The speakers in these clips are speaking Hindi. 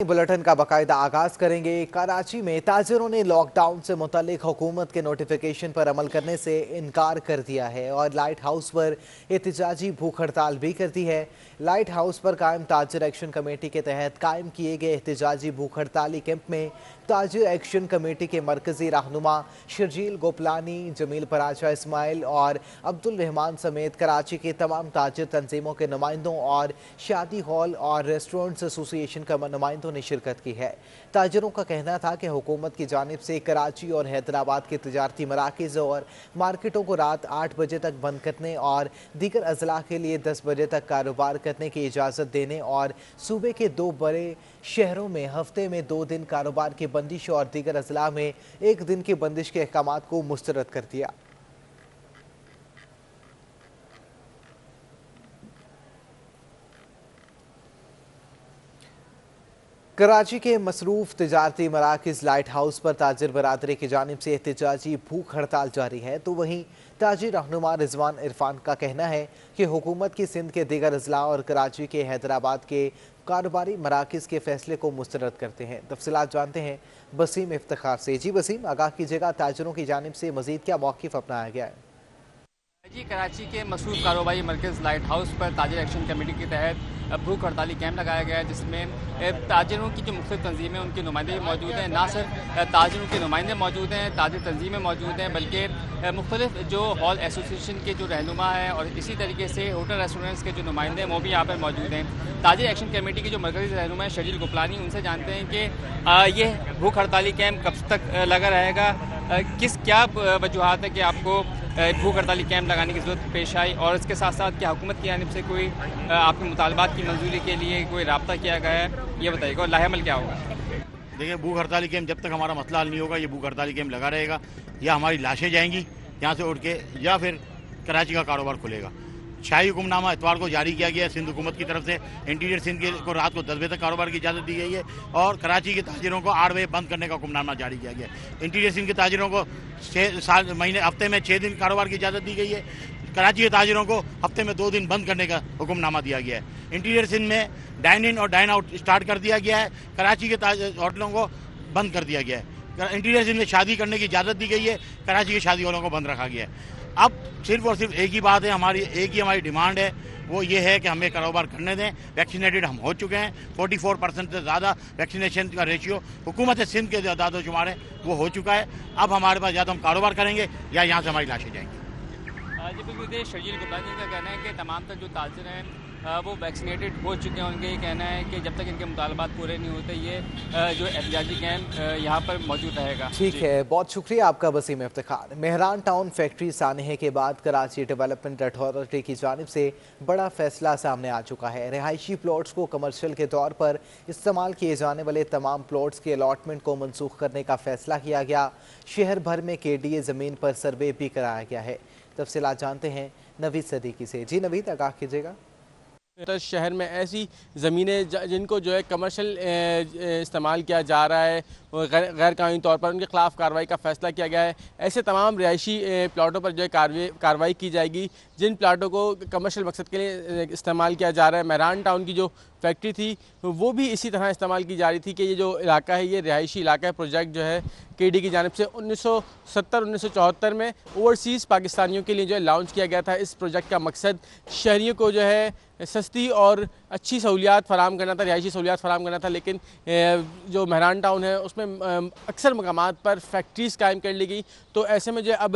बुलेटिन का बाकायदा आगाज करेंगे। कराची में ताजिरों ने लॉकडाउन से मुतालिक हुकूमत के नोटिफिकेशन पर अमल करने से इनकार कर दिया है और लाइट हाउस पर एहतजाजी भूख हड़ताल भी कर दी है। लाइट हाउस पर कायम ताजिर एक्शन कमेटी के तहत कायम किए गए एहतजाजी भूख हड़ताली कैंप में ताजिर एक्शन कमेटी के मरकजी रहनुमा शर्जील गोपलानी, जमील पराचा इस्माइल और अब्दुल रहमान समेत कराची के तमाम ताजिर तंजीमों के नुमाइंदों और शादी हॉल और रेस्टोरेंट्स एसोसिएशन का नुमाइंदों ने शिरकत की है। ताजिरों का कहना था कि हुकूमत की जानिब से कराची और हैदराबाद के तजारती मराकज़ और मार्केटों को रात 8 बजे तक बंद करने और दीगर अजला के लिए 10 बजे तक कारोबार करने की इजाज़त देने और सूबे के 2 बड़े शहरों में हफ्ते में 2 दिन कारोबार की बंदिश और दीगर अजला में 1 दिन की बंदिश के अहकामात को मुस्तरद कर दिया। कराची के मसरूफ तजारती मराकज़ लाइट हाउस पर ताजिर बरादरी की जानिब से एहतजाजी भूख हड़ताल जारी है, तो वहीं ताजिर रहनुमा रिजवान इरफान का कहना है कि हुकूमत की सिंध के दीगर अजला और कराची के हैदराबाद के कारोबारी मराकज़ के फैसले को मुस्तरद करते हैं। तफसीलात जानते हैं बसीम इफ्तिखार से। जी वसीम, आगाह कीजिएगा, ताजिरों की जानिब से मजीद क्या मौक़िफ़ अपनाया गया है? जी, कराची के मसरूफ कारोबारी मरकज़ लाइट हाउस पर ताजिर एक्शन कमेटी के तहत भूख हड़ताली कैंप लगाया गया है, जिसमें ताजिरों की जो मुख्तलिफ तंजीमें उनके नुमाइंदे भी मौजूद हैं। ना सिर्फ ताजिरों के नुमाइंदे मौजूद हैं, ताजिर तंजीमें मौजूद हैं, बल्कि मुख्तलिफ जो हॉल एसोसिएशन के जो रहनुमा हैं और इसी तरीके से होटल रेस्टोरेंट्स के जो नुमाइंदे हैं वो भी यहाँ पर मौजूद हैं। ताजिर एक्शन कमेटी के जो मरकज़ी रहनुमा हैं शर्जील गोपलानी, उनसे जानते हैं कि ये भूख हड़ताली कैंप कब तक लगा रहेगा, क्या वजूहत है कि आपको भूख हड़ताली कैंप लगाने की ज़रूरत पेश आई, और इसके साथ साथ क्या हुकूमत की जानिब से कोई आपके मुतालबात की मंजूरी के लिए कोई राब्ता किया गया है, ये बताइएगा, और लाहेअमल क्या होगा? देखिए, भूख हड़ताली कैंप जब तक हमारा मसला हल नहीं होगा, ये भूख हड़ताली कैंप लगा रहेगा। या हमारी लाशें जाएंगी यहाँ से उठ के, या फिर कराची का कारोबार खुलेगा। शाही हुक्मनामा इतवार को जारी किया गया है सिंध हुकूमत की तरफ से। इंटीरियर सिंध को रात को 10 बजे तक कारोबार की इजाज़त दी गई है और कराची के ताजिरों को 8 बजे बंद करने का हुक्मनामा जारी किया गया है। इंटीरियर सिंध के ताजिरों को हफ्ते में 6 दिन कारोबार की इजाज़त दी गई है। कराची के ताजिरों को हफ्ते में 2 दिन बंद करने का हुक्मनामा दिया गया है। इंटीरियर सिंध में डाइन इन और डाइन आउट स्टार्ट कर दिया गया है। कराची के होटलों को बंद कर दिया गया है। इंटीरियर सिंध में शादी करने की इजाज़त दी गई है, कराची के शादी हॉलों को बंद रखा गया है। अब सिर्फ और सिर्फ एक ही बात है, एक ही हमारी डिमांड है, वो ये है कि हमें कारोबार करने दें। वैक्सीनेटेड हम हो चुके हैं, 44% से ज़्यादा वैक्सीनेशन का रेशियो हुकूमत सिंध के दादो शुमार है वो हो चुका है। अब हमारे पास या तो हम कारोबार करेंगे या यहाँ से हमारी लाशें जाएंगी। जी बिल्कुल, शर्जील गोपलानी का कहना है कि तमाम तर जो ताजिर हैं वो वैक्सीनेटेड हो चुके हैं। उनका ये कहना है कि जब तक इनके मुतालबात पूरे नहीं होते ये जो एहतजाजी कैंप यहाँ पर मौजूद रहेगा। ठीक है, बहुत शुक्रिया आपका बसीम इफ्तिखार। मेहरान टाउन फैक्ट्री सानहे के बाद कराची डेवलपमेंट अथॉरिटी की जानिब से बड़ा फैसला सामने आ चुका है। रिहायशी प्लॉट्स को कमर्शियल के तौर पर इस्तेमाल किए जाने वाले तमाम प्लॉट्स के अलॉटमेंट को मनसूख करने का फैसला किया गया। शहर भर में KDA ज़मीन पर सर्वे भी कराया गया है। तफसीलात जानते हैं नवीद सदीकी से। जी नवीद, आगाह कीजिएगा। तो शहर में ऐसी ज़मीनें जिनको जो है कमर्शियल इस्तेमाल किया जा रहा है गैर कानूनी तौर पर, उनके खिलाफ कार्रवाई का फैसला किया गया है। ऐसे तमाम रिहायशी प्लाटों पर जो है कार्रवाई की जाएगी जिन प्लाटों को कमर्शियल मकसद के लिए इस्तेमाल किया जा रहा है। मेहरान टाउन की जो फैक्ट्री थी वो भी इसी तरह इस्तेमाल की जा रही थी कि ये जो इलाका है ये रिहायशी इलाका है। प्रोजेक्ट जो है KD की जानिब से 1970-1974 में ओवरसीज़ पाकिस्तानियों के लिए जो है लॉन्च किया गया था। इस प्रोजेक्ट का मकसद शहरियों को जो है सस्ती और अच्छी सहूलियात फराम करना था, रिहायशी सहूलियात फराम करना था। लेकिन जो मेहरान टाउन है उसमें अक्सर मकामात पर फैक्ट्रीज़ कायम कर ली गई। तो ऐसे में जो है अब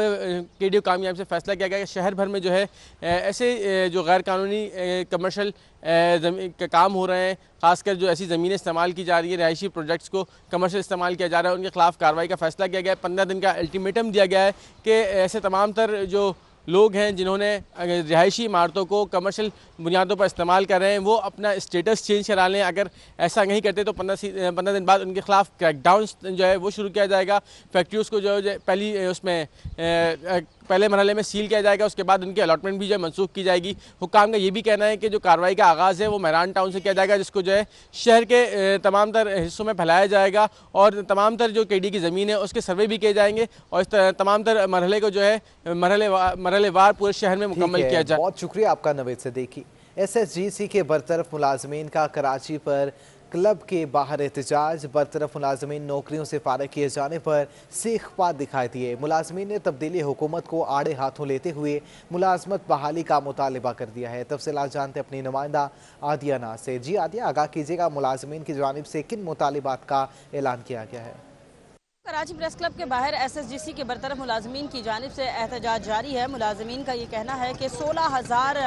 KD कामयाब से फैसला किया गया कि शहर भर में जो है ऐसे जो गैर कानूनी कमर्शियल का काम हो रहे हैं, खासकर जो ऐसी ज़मीनें इस्तेमाल की जा रही है, रिहायशी प्रोजेक्ट्स को कमर्शियल इस्तेमाल किया जा रहा है, उनके खिलाफ कार्रवाई का फैसला किया गया है। 15 दिन का अल्टीमेटम दिया गया है कि ऐसे तमाम तर जो लोग हैं जिन्होंने रिहायशी इमारतों को कमर्शियल बुनियादों पर इस्तेमाल कर रहे हैं वो अपना स्टेटस चेंज करा लें। अगर ऐसा नहीं करते तो 15 दिन बाद उनके खिलाफ क्रैकडाउन जो है वो शुरू किया जाएगा। फैक्ट्रीज़ को जो है पहले मरहले में सील किया जाएगा, उसके बाद उनकी अलॉटमेंट भी जो है मनसूख की जाएगी। हुक्काम का ये भी कहना है कि जो कार्रवाई का आगाज़ है वो मेहरान टाउन से किया जाएगा, जिसको जो है शहर के तमाम तर हिस्सों में फैलाया जाएगा और तमाम तर जो KD की ज़मीन है उसके सर्वे भी किए जाएंगे और इस तमाम तर मरहले को जो है मरहलेवार पूरे शहर में मुकम्मल किया जाए। बहुत शुक्रिया आपका नवीद सदीकी। SSGC के बरतरफ मुलाजमीन का कराची पर क्लब के बाहर एहतजाज, बरतरफ मुलाजमीन नौकरियों से फारिग किए जाने पर सीखपात दिखाई दिए। मुलाजमीन ने तब्दीली हुकूमत को आड़े हाथों लेते हुए मुलाजमत बहाली का मुतालबा कर दिया है। तफसीलात जानते अपनी नुमाइंदा आदिया नाज से। जी आदिया, आगाह कीजिएगा, मुलाजमीन की जानिब से किन मुतालबात का ऐलान किया गया है? कराची प्रेस क्लब के बाहर SSGC के बरतरफ मुलाजमीन की जानिब से एहतजाज जारी है। मुलाजमीन का ये कहना है कि 16,000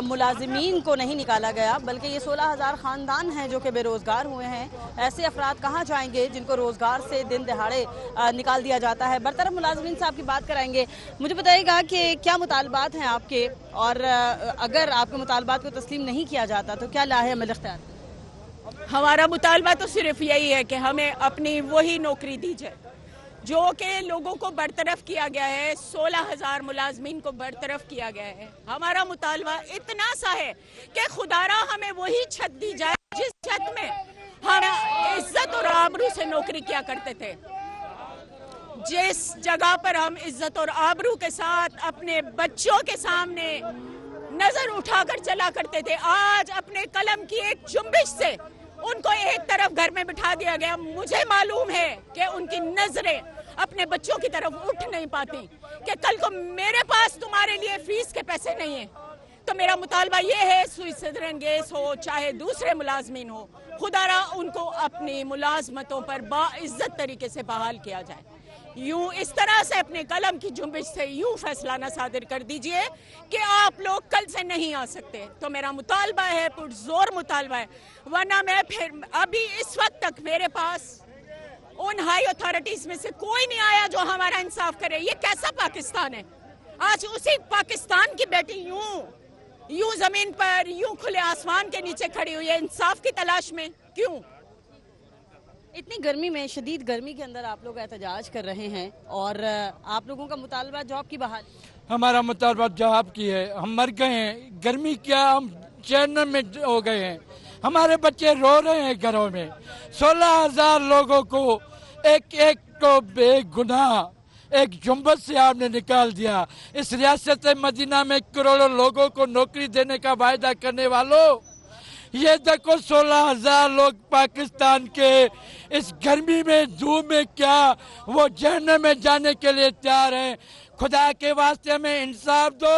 मुलाजमीन को नहीं निकाला गया, बल्कि ये 16,000 ख़ानदान हैं जो कि बेरोज़गार हुए हैं। ऐसे अफराद कहाँ जाएंगे जिनको रोज़गार से दिन दहाड़े निकाल दिया जाता है। बरतरफ मुलाजमीन से आपकी बात कराएंगे। मुझे बताइएगा कि क्या मुतालबात हैं आपके, और अगर आपके मुतालबात को तस्लीम नहीं किया जाता तो क्या लाहे अमल इख्तियार? हमारा मुतालबा तो सिर्फ यही है कि हमें अपनी वही नौकरी दी जाए जो कि लोगों को बरतरफ किया गया है। 16,000 मुलाजमीन को बरतरफ किया गया है। हमारा मुतालबा इतना सा है कि खुदारा हमें वही छत दी जाए जिस छत में हम इज्जत और आबरू से नौकरी किया करते थे, जिस जगह पर हम इज्जत और आबरू के साथ अपने बच्चों के सामने नजर उठाकर चला करते थे। आज अपने कलम की एक जुम्बिश से उनको एक तरफ घर में बिठा दिया गया। मुझे मालूम है कि उनकी नजरें अपने बच्चों की तरफ उठ नहीं पाती कि कल को मेरे पास तुम्हारे लिए फीस के पैसे नहीं है। तो मेरा मुतालबा ये है, सुई सदरन गैस हो चाहे दूसरे मुलाजमीन हो, खुदारा उनको अपनी मुलाजमतों पर बाइज्जत तरीके से बहाल किया जाए। यूं इस तरह से अपने कलम की जुम्बिश से यूं फैसला न सादिर कर दीजिए कि आप लोग कल से नहीं आ सकते। तो मेरा मुतालबा है, पुरजोर मुतालबा है, वरना मैं फिर अभी इस वक्त तक मेरे पास उन हाई अथॉरिटीज में से कोई नहीं आया जो हमारा इंसाफ करे। ये कैसा पाकिस्तान है? आज उसी पाकिस्तान की बेटी यूं जमीन पर, यूं खुले आसमान के नीचे खड़ी हुई है इंसाफ की तलाश में। क्यों? इतनी गर्मी में, शदीद गर्मी के अंदर आप लोग एहतजाज कर रहे हैं, और आप लोगों का मुतालबा जॉब की बहाली। हमारा मुतालबा जॉब की है। हम मर गए हैं, गर्मी क्या, हम जहन्नम में हो गए हैं। हमारे बच्चे रो रहे हैं घरों में। 16,000 लोगों को एक एक को बेगुनाह एक जुम्बश से आपने निकाल दिया। इस रियासत मदीना में करोड़ों लोगों को नौकरी देने का वायदा करने वालों, ये देखो 16,000 लोग पाकिस्तान के इस गर्मी में, धूप में, क्या वो जहन्नम में जाने के लिए तैयार हैं। खुदा के वास्ते हमें इंसाफ दो,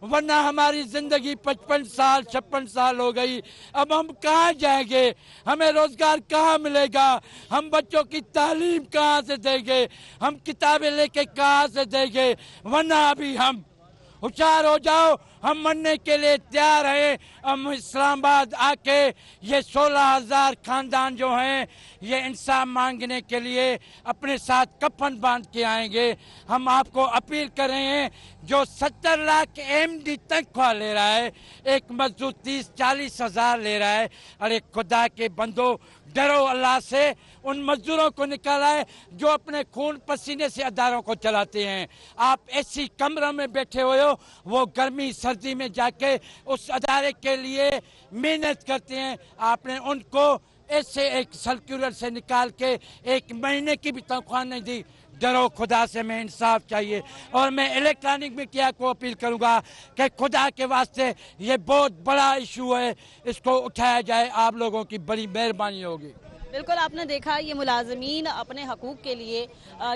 वरना हमारी जिंदगी 55 साल 56 साल हो गई। अब हम कहाँ जाएंगे? हमें रोजगार कहाँ मिलेगा? हम बच्चों की तालीम कहाँ से देंगे? हम किताबें लेके कहाँ से देंगे? वरना अभी हम होशियार हो जाओ, हम मरने के लिए तैयार हैं। हम इस्लामाबाद आके ये 16,000 खानदान जो हैं ये इंसाफ मांगने के लिए अपने साथ कफन बांध के आएंगे। हम आपको अपील कर रहे हैं, जो 70 लाख MD तनख्वाह ले रहा है, एक मजदूर 30-40 हज़ार ले रहा है। अरे खुदा के बंदो, डरो अल्लाह से। उन मजदूरों को निकाला है जो अपने खून पसीने से अदारों को चलाते हैं। आप ऐसी कमरों में बैठे हुए हो, वो गर्मी सर्दी में जाके उस अदारे के लिए मेहनत करते हैं। आपने उनको ऐसे एक सर्कुलर से निकाल के 1 महीने की भी तनख्वाह नहीं दी। डरो खुदा से, हमें इंसाफ चाहिए। और मैं इलेक्ट्रॉनिक मीडिया को अपील करूंगा कि खुदा के वास्ते ये बहुत बड़ा इशू है, इसको उठाया जाए। आप लोगों की बड़ी मेहरबानी होगी। बिल्कुल, आपने देखा ये मुलाजमीन अपने हकूक़ के लिए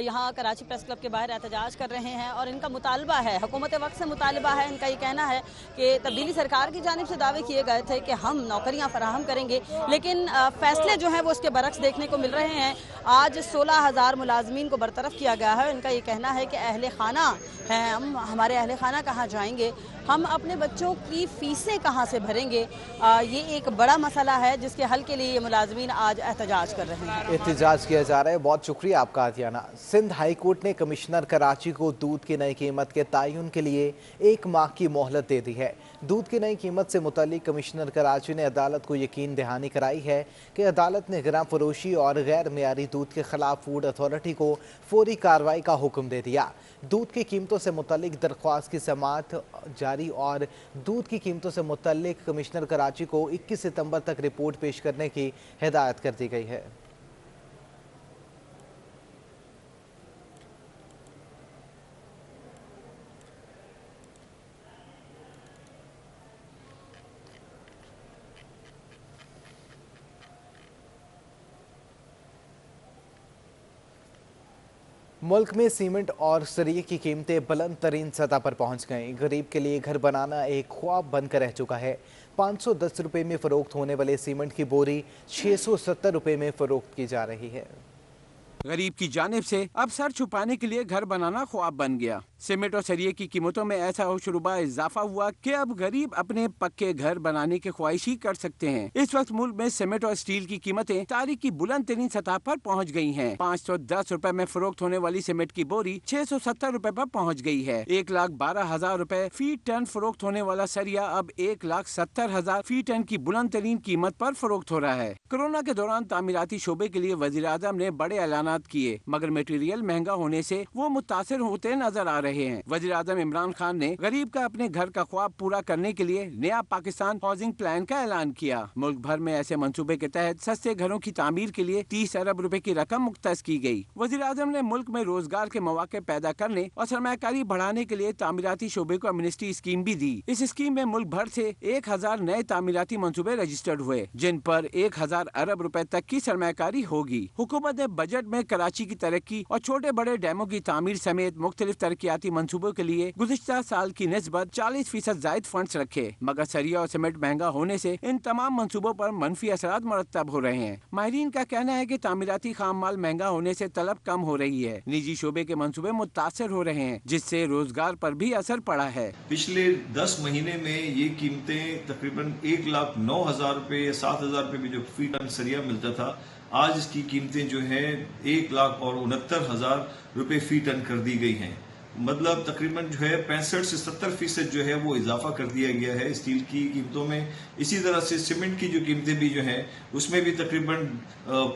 यहाँ कराची प्रेस क्लब के बाहर एहतजाज कर रहे हैं, और इनका मुतालबा है, हुकूमत वक्त से मुतालबा है। इनका ये कहना है कि तब्दीली सरकार की जानिब से दावे किए गए थे कि हम नौकरियाँ फराहम करेंगे, लेकिन फ़ैसले जो हैं वो उसके बरक्स देखने को मिल रहे हैं। आज 16,000 मुलाजमीन को बरतरफ किया गया है। इनका ये कहना है कि अहले खाना हैं हम, हमारे अहले खाना कहाँ जाएंगे, हम अपने बच्चों की फ़ीसें कहाँ से भरेंगे। ये एक बड़ा मसला है जिसके हल के लिए ये मुलाजमीन आज एहतजाज कर रहे हैं। एहतजाज किया जा रहा है। बहुत शुक्रिया आपका आतियाना। सिंध हाई कोर्ट ने कमिश्नर कराची को दूध की नई कीमत के तयन के लिए 1 माह की मोहलत दे दी है। दूध की नई कीमत से मुतल्लिक कमिश्नर कराची ने अदालत को यकीन दहानी कराई है कि अदालत ने गिरां फरोशी और गैर मेयारी दूध के खिलाफ फूड अथॉरिटी को फौरी कार्रवाई का हुक्म दे दिया। दूध की कीमतों से मुतल्लिक दरख्वास्त की समाअत जारी और दूध की कीमतों से मुतल्लिक कमिश्नर कराची को 21 सितंबर तक रिपोर्ट पेश करने की हिदायत कर दी गई है। मुल्क में सीमेंट और सरिये की कीमतें बुलंद तरीन सतह पर पहुंच गईं। गरीब के लिए घर बनाना एक ख्वाब बनकर रह चुका है। 510 रुपये में फरोख्त होने वाले सीमेंट की बोरी 670 रुपये में फरोख्त की जा रही है। गरीब की जानिब से अब सर छुपाने के लिए घर बनाना ख्वाब बन गया। सीमेंट और सरिये की कीमतों में ऐसा होशरुबा इजाफा हुआ कि अब गरीब अपने पक्के घर बनाने की ख्वाहिश ही कर सकते हैं। इस वक्त मुल्क में सीमेंट और स्टील की कीमतें तारीख की बुलंद तरीन सतह पर पहुंच गई हैं। 510 रुपए में फरोख्त होने वाली सीमेंट की बोरी 670 रुपए पर पहुंच गई है। 1,12,000 रुपए फी टन फरोख्त होने वाला सरिया अब 1,70,000 फी टन की बुलंद तरीन कीमत पर फरोख्त हो रहा है। कोरोना के दौरान तामीराती शोबे के लिए वजीर आजम ने बड़े ऐलान किए, मगर मटेरियल महंगा होने से वो मुतासिर होते नजर आ रहे हैं। वजीर आजम इमरान खान ने गरीब का अपने घर का ख्वाब पूरा करने के लिए नया पाकिस्तान हाउसिंग प्लान का ऐलान किया। मुल्क भर में ऐसे मंसूबे के तहत सस्ते घरों की तामीर के लिए 30 अरब रुपए की रकम मुख्तस की गई। वजीर आजम ने मुल्क में रोजगार के मौके पैदा करने और सरमायाकारी बढ़ाने के लिए तामीराती शोबे को एमनेस्टी स्कीम भी दी। इस स्कीम में मुल्क भर से 1000 नए तामीराती मंसूबे रजिस्टर्ड हुए, जिन पर 1000 अरब रुपए तक की सरमायाकारी होगी। हुकूमत ने बजट में कराची की तरक्की और छोटे बड़े डैमों की तामीर समेत मुख्तलिफ तरक्याती मंसूबों के लिए गुज़िश्ता साल की निस्बत 40% जायद फंड्स रखे, मगर सरिया और सीमेंट महंगा होने से इन तमाम मंसूबों पर मनफी असरात मरतब हो रहे हैं। माहिरीन का कहना है कि तामीराती खाम माल महंगा होने से तलब कम हो रही है। निजी शोबे के मंसूबे मुतासर हो रहे हैं, जिससे रोजगार पर भी असर पड़ा है। पिछले 10 महीने में ये कीमतें तकरीबन 1,09,000 रुपए या 7,000 रुपए में जो फी टन सरिया मिलता था, आज इसकी कीमतें जो है 1,69,000 रुपए फी टन कर दी गई हैं। मतलब तकरीबन जो है 65 से 70% जो है वो इजाफा कर दिया गया है स्टील की कीमतों में। इसी तरह से सीमेंट की जो कीमतें भी जो है उसमें भी तकरीबन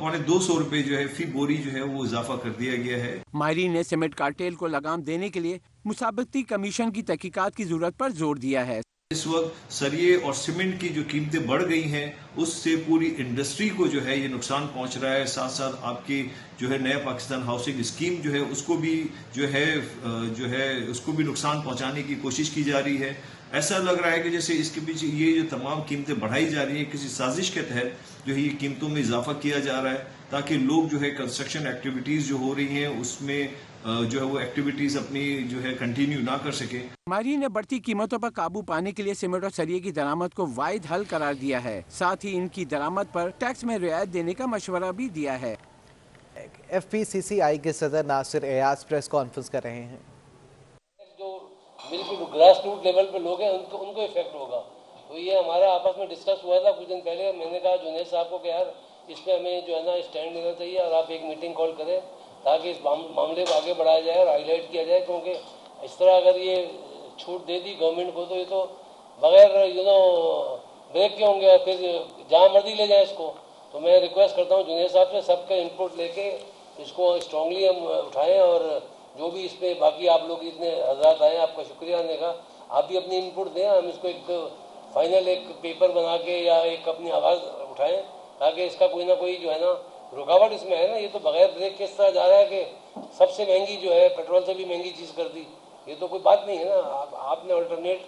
250 रुपए जो है फी बोरी जो है वो इजाफा कर दिया गया है। माहिरीन ने सीमेंट कार्टेल को लगाम देने के लिए मुसाबकती कमीशन की तहकीकात की जरूरत पर जोर दिया है। इस वक्त सरिये और सीमेंट की जो कीमतें बढ़ गई हैं उससे पूरी इंडस्ट्री को जो है ये नुकसान पहुंच रहा है। साथ साथ आपकी जो है नया पाकिस्तान हाउसिंग स्कीम जो है उसको भी उसको भी नुकसान पहुंचाने की कोशिश की जा रही है। ऐसा लग रहा है कि जैसे इसके पीछे ये जो तमाम कीमतें बढ़ाई जा रही है, किसी साजिश के तहत जो है ये कीमतों में इजाफा किया जा रहा है, ताकि लोग जो है कंस्ट्रक्शन एक्टिविटीज जो हो रही हैं उसमें जो है वो एक्टिविटीज अपनी जो है कंटिन्यू ना कर सके। माहिरीन ने बढ़ती कीमतों पर काबू पाने के लिए सीमेंट और सरिये की दरामद को वाहिद हल करार दिया है। साथ ही इनकी दरामद पर टैक्स में रियायत देने का मशवरा भी दिया है। FPCCI के सदर नासिर एयाज प्रेस कॉन्फ्रेंस कर रहे हैं। जो बिल्कुल ग्रास रूट लेवल पे लोग हैं उनको इफेक्ट होगा। तो ये हमारा आपस में डिस्कस हुआ था कुछ दिन पहले। मैंने कहा जुनेद साहब को कि यार इस पे हमें जो है ना स्टैंड लेना चाहिए और आप एक मीटिंग कॉल करें ताकि इस मामले को आगे बढ़ाया जाए और हाईलाइट किया जाए, क्योंकि इस तरह अगर ये छूट दे दी गवर्नमेंट को तो ये तो बगैर ब्रेक के होंगे, फिर जहाँ मर्जी ले जाए इसको। तो मैं रिक्वेस्ट करता हूँ जुनेद साहब से सबका इनपुट लेके इसको स्ट्रांगली हम उठाएं और जो भी इसमें बाकी आप लोग इतने हजरात आए आपका शुक्रिया आने का, आप भी अपनी इनपुट दें। हम इसको एक फाइनल एक पेपर बना के या एक अपनी आवाज़ उठाएं ताकि इसका कोई ना कोई जो है ना रुकावट इसमें है ना। ये तो बगैर ब्रेक किस तरह जा रहा है कि सबसे महंगी जो है पेट्रोल से भी महंगी चीज़ कर दी। ये तो कोई बात नहीं है ना। आपने अल्टरनेट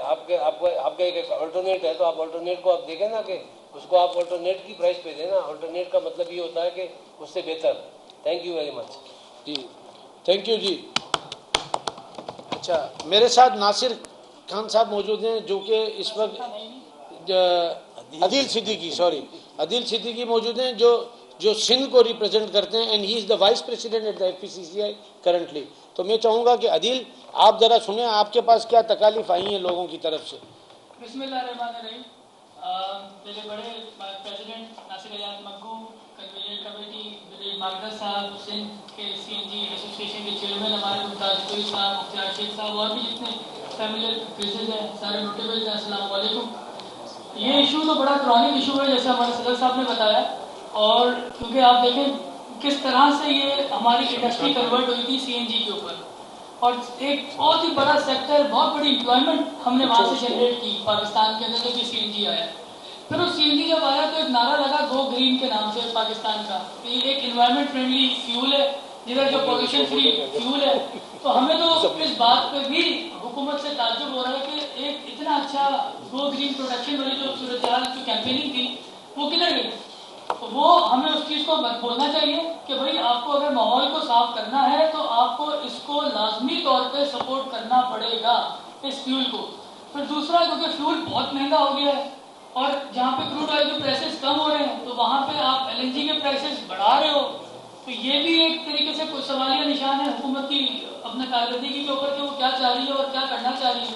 आपका एक अल्टरनेट है तो आप अल्टरनेट को आप देखें ना कि उसको आप अल्टरनेट की प्राइस पे देना। अल्टरनेट का मतलब ये होता है कि उससे बेहतर। Thank you very much ji. Thank you ji. अच्छा, मेरे साथ नासिर खान साहब मौजूद हैं जो कि इस वक्त अदील सिद्दीकी मौजूद हैं जो सिंध को रिप्रेजेंट करते हैं and he is the vice president at the FPCCI currently. तो मैं चाहूँगा कि अदील आप ज़रा सुने आपके पास क्या तकालीफ आई हैं लोगों की तरफ से। बिस्मिल्लाहिर्रहमानिर्रहीम। मेरे बड़े president Nasir Ayaz Makku, convener committee मेरे मार्गदर्शक साहब, सिंध के CNG एसोसिएशन के चेयरमैन हमारे मुमताज़ साहब, मुख्तार शेख साहब और भी जितने फैमिली फेसेज हैं, सारे नोटेबल्स हैं, अस्सलाम वालेकुम। ये इशू तो बड़ा क्रॉनिक इशू है जैसे हमारे सदर साहब ने बताया, और क्योंकि आप देखें किस तरह से ये हमारी इंडस्ट्री कन्वर्ट हुई थी CNG के ऊपर, और एक बहुत ही बड़ा सेक्टर, बहुत बड़ी एम्प्लॉयमेंट हमने वहाँ से जनरेट की पाकिस्तान के अंदर जो CNG आया। फिर वो CNG जब आया तो एक नारा लगा गो ग्रीन के नाम से पाकिस्तान का। ये एक इन्वायरमेंट फ्रेंडली फ्यूल है, जिधर जो पॉल्यूशन फ्री फ्यूल है। तो हमें तो इस बात पे भी हुकूमत से ताज्जुब हो रहा है कि एक इतना अच्छा गो ग्रीन प्रोडक्शन वाली जो सूरत हाल जो कैंपेनिंग थी वो किधर गई। तो वो हमें उस चीज़ को बोलना चाहिए कि भाई आपको अगर माहौल को साफ करना है तो आपको इसको लाजमी तौर पे सपोर्ट करना पड़ेगा, इस फ्यूल को। फिर दूसरा, क्योंकि फ्यूल बहुत महंगा हो गया है और जहाँ पे क्रूड ऑयल के प्राइसेस कम हो रहे हैं तो वहाँ पे आप LNG के प्राइसेस बढ़ा रहे हो, तो ये भी एक तरीके से कुछ सवालिया निशान है हुकूमत की अपने कारकर्दगी के ऊपर कि वो क्या चाह रही है और क्या करना चाह रही है।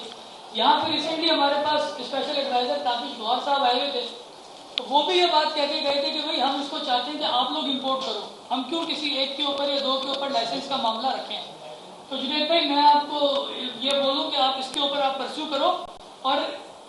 यहाँ पे रिसेंटली हमारे पास स्पेशल एडवाइजर काफी शौहर साहब आए हुए थे, तो वो भी ये बात कह के गए थे कि भाई हम इसको चाहते हैं कि आप लोग इंपोर्ट करो, हम क्यों किसी एक के ऊपर या दो के ऊपर लाइसेंस का मामला रखें। तो जुनैद भाई, मैं आपको ये बोलूँ कि आप इसके ऊपर आप परस्यू करो और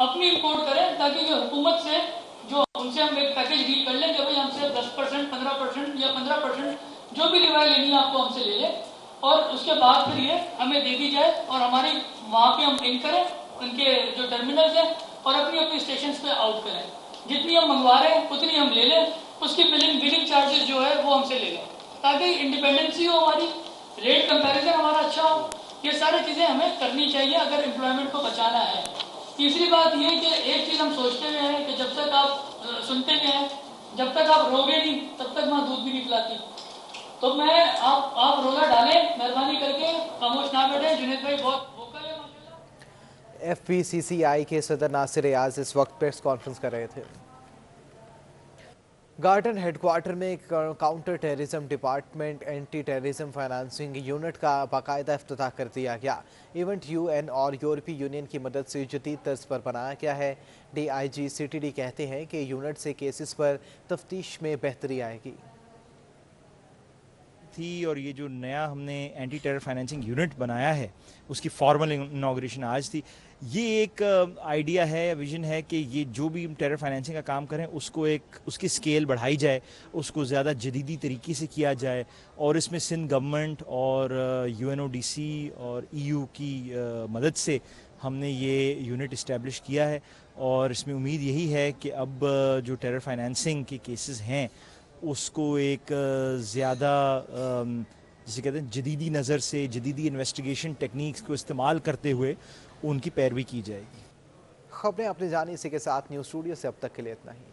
अपनी इंपोर्ट करें, ताकि ये हुकूमत से जो उनसे हम एक पैकेज डील कर लें कि भाई हमसे 10%, 15% या 15% जो भी रिवाइज लेनी है आपको हमसे ले लें, और उसके बाद फिर ये हमें दे दी जाए और हमारी वहाँ पे हम इन करें उनके जो टर्मिनल्स हैं और अपनी अपनी स्टेशन पे आउट करें। जितनी हम मंगवा रहे हैं उतनी हम ले लें, उसकी बिलिंग चार्जेस जो है वो हमसे ले लें, ताकि इंडिपेंडेंसी हो हमारी, रेट कंपैरिजन हमारा अच्छा हो। ये सारी चीज़ें हमें करनी चाहिए अगर एम्प्लॉयमेंट को बचाना है। तीसरी बात ये कि एक चीज़ हम सोचते हुए हैं कि जब तक आप सुनते हुए हैं, जब तक आप रोगे नहीं तब तक माँ दूध भी नहीं पिलाती। तो मैं आप रोला डालें, मेहरबानी करके खामोश ना बैठे। जुनैद भाई बहुत वोकल है माशाल्लाह। FPCCI के सदर नासिर रियाज इस वक्त प्रेस कॉन्फ्रेंस कर रहे थे। गार्डन हेडक्वार्टर में counter terrorism department anti terrorism financing unit का बाकायदा इफ्तिताह कर दिया गया। इवेंट UN और यूरोपीय यूनियन की मदद से जदीद तर्ज पर बनाया गया है। DIG CTD कहते हैं कि यूनिट से केसेस पर तफ्तीश में बेहतरी आएगी थी, और ये जो नया हमने एंटी टेरर फाइनेंसिंग यूनिट बनाया है उसकी फॉर्मल इनॉग्रेशन आज थी। ये एक आइडिया है, विजन है कि ये जो भी टेरर फाइनेंसिंग का काम करें उसको उसकी स्केल बढ़ाई जाए, उसको ज़्यादा जदीदी तरीके से किया जाए, और इसमें सिंध गवर्नमेंट और UNODC और EU की मदद से हमने ये यूनिट इस्टेब्लिश किया है। और इसमें उम्मीद यही है कि अब जो टेरर फाइनेंसिंग के केसेस हैं उसको एक ज़्यादा जिसे कहते हैं जदीदी नज़र से, जदीदी इन्वेस्टिगेशन टेक्निक्स को इस्तेमाल करते हुए उनकी पैरवी की जाएगी। खबरें अपनी जानी इसी के साथ न्यूज़ स्टूडियो से अब तक के लिए इतना ही।